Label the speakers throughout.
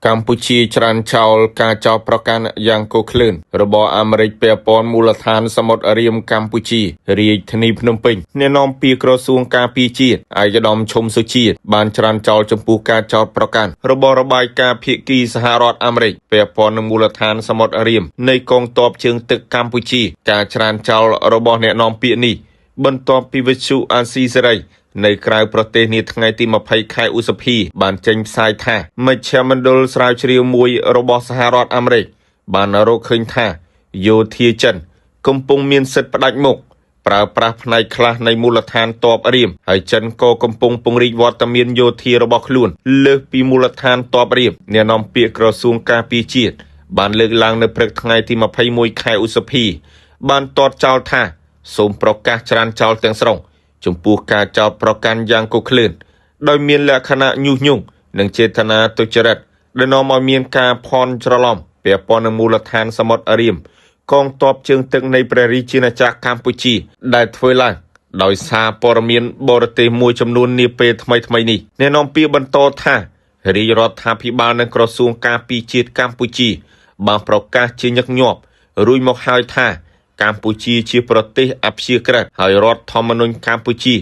Speaker 1: កម្ពុជាច្រានចោលការចោទប្រកាន់យ៉ាងគោក្លឿនរបស់អាមេរិកពាក់ព័ន្ធមូលដ្ឋានសមុទ្ររៀមកម្ពុជារាជធានីភ្នំពេញអ្នកនាំពាក្យក្រសួងការពារជាតិឯកឧត្តមឈុំសុជាតិបានច្រានចោលចំពោះការចោទប្រកាន់របស់របាយការណ៍ភាគីសហរដ្ឋអាមេរិកពាក់ព័ន្ធនឹងមូលដ្ឋានសមុទ្ររៀមនៃកងទ័ពជើងទឹកកម្ពុជាការច្រានចោលរបស់អ្នកនាំពាក្យនេះបន្ទាប់ពីវិទ្យុអាស៊ីសេរីនៅក្រៅប្រទេសនាថ្ងៃទី20ខែឧសភាបានចេញផ្សាយថាមជ្ឈមណ្ឌលស្រាវជ្រាវមួយរបស់សហរដ្ឋអាមេរិកបានរកឃើញថាយោធាចិនកំពុងមានសិទ្ធិផ្ដាច់មុខប្រើប្រាស់ផ្នែកខ្លះនៃមូលដ្ឋានទ័ពរៀមហើយចិនក៏កំពុងពង្រីកវត្តមានយោធារបស់ខ្លួនលើសពីមូលដ្ឋានទ័ពរៀមអ្នកនាំពាក្យក្រសួងការពារជាតិបានលើកឡើងនៅព្រឹកថ្ងៃទី21ខែឧសភាបានទាត់ចោលថាសូមប្រកាសច្រានចោលទាំងស្រុងចំពោះការចោទប្រកាន់យ៉ាងគគ្លឿនដោយមានលក្ខណៈញុះញង់និងចេតនាទុច្ចរិតដែលនាំឲ្យមានការភ័ន្តច្រឡំពាក់ព័ន្ធនឹងមូលដ្ឋានសមុទ្ររៀមកងទ័ពជើងទឹកនៃព្រះរាជាណាចក្រកម្ពុជាដែលធ្វើឡើងដោយសារព័ត៌មានបរទេសមួយចំនួននាពេលថ្មីនេះអ្នកនាំពាក្យបន្តថារាជរដ្ឋាភិបាលនិងក្រសួងការពារជាតិកម្ពុជាបានប្រកាសជាញឹកញាប់រួចមកហើយថាកម្ពុជាជាប្រទេសអព្យាក្រឹតហើយរដ្ឋធម្មនុញ្ញកម្ពុជា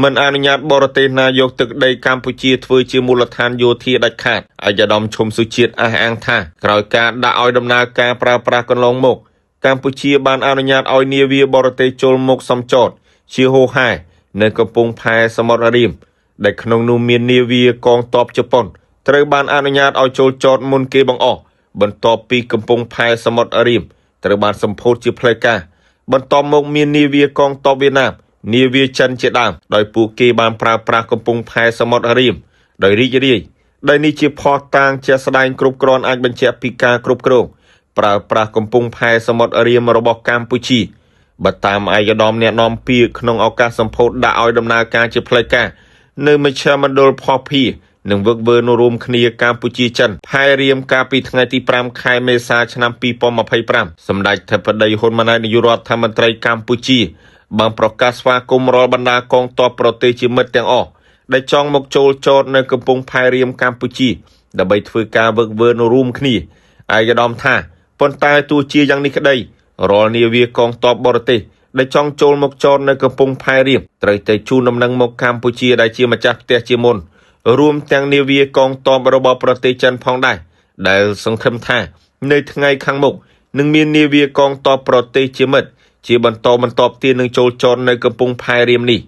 Speaker 1: មិនអនុញ្ញាតបរទេសណាយកទឹកដីកម្ពុជាធ្វើជាមូលដ្ឋានយោធាដាច់ខាតឯកឧត្តមឈុំសុជាតិអះអាងថាក្រោយការដាក់ឲ្យដំណើរការប្រើប្រាស់កន្លងមកកម្ពុជាបានអនុញ្ញាតឲ្យនាវាបរទេសចូលមកសំចតជាហូរហែនៅកំពង់ផែសមុទ្ររៀមដែលក្នុងនោះមាននាវាកងទ័ពជប៉ុនត្រូវបានអនុញ្ញាតឲ្យចូលចតមុនគេបង្អស់បន្ទាប់ពីកំពង់ផែសមុទ្ររៀមត្រូវបានសម្ពោធជាផ្លូវការបន្ទាប់មកមាននាវាកងទ័ពវៀតណាមនាវាចិនជាដើមដោយពួកគេបានប្រើប្រាស់កំពង់ផែសមុទ្ររៀមដោយរីករាយដែលនេះជាភស្តុតាងជាក់ស្ដែងគ្រប់គ្រាន់អាចបញ្ជាក់ពីការគ្រប់គ្រងប្រើប្រាស់កំពង់ផែសមុទ្ររៀមរបស់កម្ពុជាបើតាមឯកឧត្តមអ្នកនាំពាក្យក្នុងឱកាសសម្ពោធដាក់ឲ្យដំណើរការជាផ្លូវការនៅមជ្ឈមណ្ឌលផុសភានឹងវឹកវើនៅរួមគ្នាកម្ពុជាចិនផែរៀមកាលពីថ្ងៃទី5ខែមេសាឆ្នាំ2025សម្ដេចអធិបតីហ៊ុនម៉ាណែតនាយករដ្ឋមន្ត្រីកម្ពុជាបានប្រកាសស្វាគមន៍រាល់បណ្ដាកងទ័ពប្រទេសជាមិត្តទាំងអស់ដែលចង់មកចូលចតនៅកំពង់ផែរៀមកម្ពុជាដើម្បីធ្វើការវឹកវើនៅរួមគ្នាឯកឧត្តមថាប៉ុន្តែទោះជាយ៉ាងនេះក្តីរាល់នាវាកងទ័ពបរទេសដែលចង់ចូលមកចតនៅកំពង់ផែរៀមត្រូវតែជូនដំណឹងមកកម្ពុជាដែលជាម្ចាស់ផ្ទះជាមុនរួមទាំងនាវាកងទ័ពរបស់ប្រទេសចិនផងដែរដែលសង្ឃឹមថានៅថ្ងៃខាងមុខនឹងមាននាវាកងទ័ពប្រទេសជាមិត្តជាបន្តបន្ទាប់ទៀតនឹងចូលចតនៅកំពង់ផែរៀមនេះ